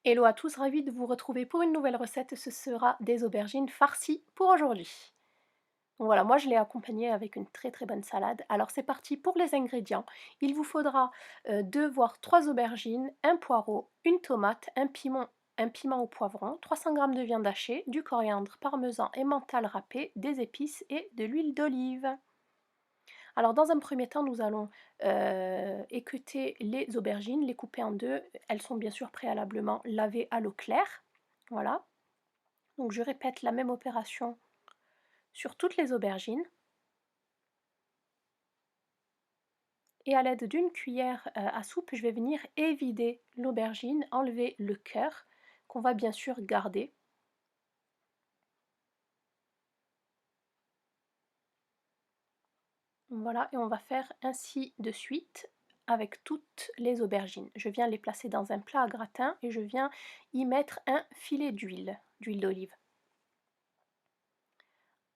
Hello à tous, ravie de vous retrouver pour une nouvelle recette. Ce sera des aubergines farcies pour aujourd'hui. Donc voilà, moi je l'ai accompagné avec une très bonne salade. Alors c'est parti pour les ingrédients. Il vous faudra 2 voire 3 aubergines, un poireau, une tomate, un piment au poivron, 300 g de viande hachée, du coriandre, parmesan et mental râpé, des épices et de l'huile d'olive. Alors dans un premier temps, nous allons équeuter les aubergines, les couper en deux. Elles sont bien sûr préalablement lavées à l'eau claire. Voilà. Donc je répète la même opération sur toutes les aubergines. Et à l'aide d'une cuillère à soupe, je vais venir évider l'aubergine, enlever le cœur qu'on va bien sûr garder. Voilà, et on va faire ainsi de suite avec toutes les aubergines. Je viens les placer dans un plat à gratin et je viens y mettre un filet d'huile d'olive.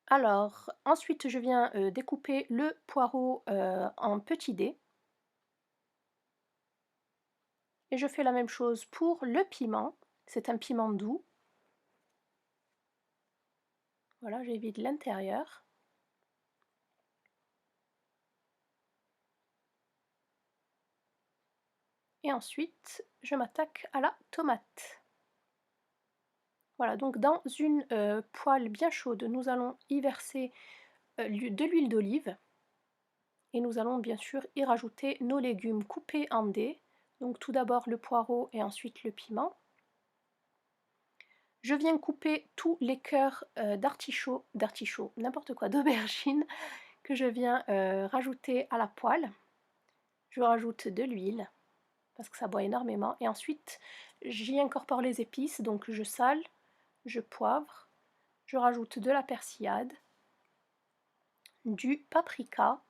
Alors, ensuite je viens découper le poireau en petits dés. Et je fais la même chose pour le piment. C'est un piment doux. Voilà, j'évite l'intérieur. Et ensuite, je m'attaque à la tomate. Voilà, donc dans une poêle bien chaude, nous allons y verser de l'huile d'olive. Et nous allons bien sûr y rajouter nos légumes coupés en dés. Donc tout d'abord le poireau et ensuite le piment. Je viens couper tous les cœurs d'artichaut, n'importe quoi, d'aubergine que je viens rajouter à la poêle. Je rajoute de l'huile parce que ça boit énormément et ensuite j'y incorpore les épices, donc je sale, je poivre, je rajoute de la persillade, du paprika,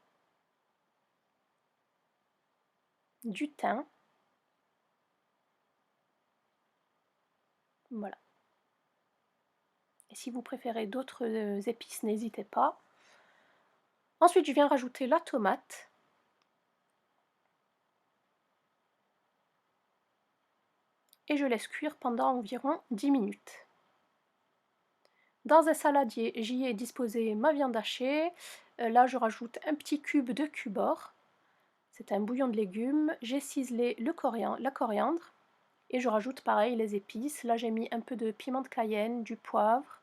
du thym, voilà. Et si vous préférez d'autres épices, n'hésitez pas. Ensuite, je viens rajouter la tomate. Et je laisse cuire pendant environ 10 minutes. Dans un saladier, j'y ai disposé ma viande hachée. Là, je rajoute un petit cube de cubord. C'est un bouillon de légumes. J'ai ciselé la coriandre. Et je rajoute pareil les épices. Là, j'ai mis un peu de piment de Cayenne, du poivre,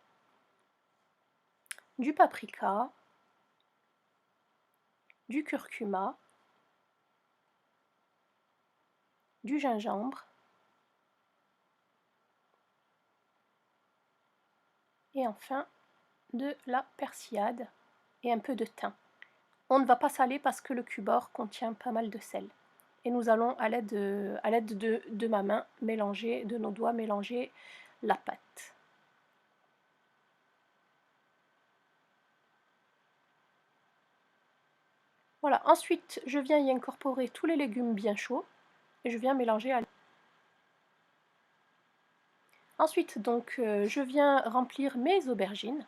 du paprika, du curcuma, du gingembre et enfin de la persillade et un peu de thym. On ne va pas saler parce que le cubord contient pas mal de sel. Et nous allons à l'aide de ma main mélanger, de nos doigts mélanger la pâte. Voilà, ensuite je viens y incorporer tous les légumes bien chauds et je viens mélanger à. Ensuite donc je viens remplir mes aubergines.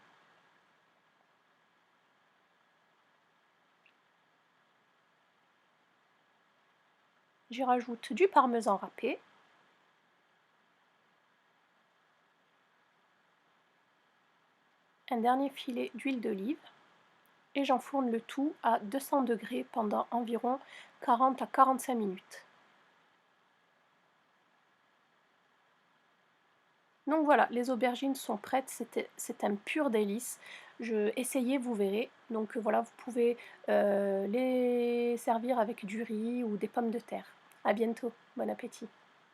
J'y rajoute du parmesan râpé. Un dernier filet d'huile d'olive. Et j'enfourne le tout à 200 degrés pendant environ 40 à 45 minutes. Donc voilà, les aubergines sont prêtes, c'est un pur délice. Essayez, vous verrez. Donc voilà, vous pouvez les servir avec du riz ou des pommes de terre. À bientôt, bon appétit.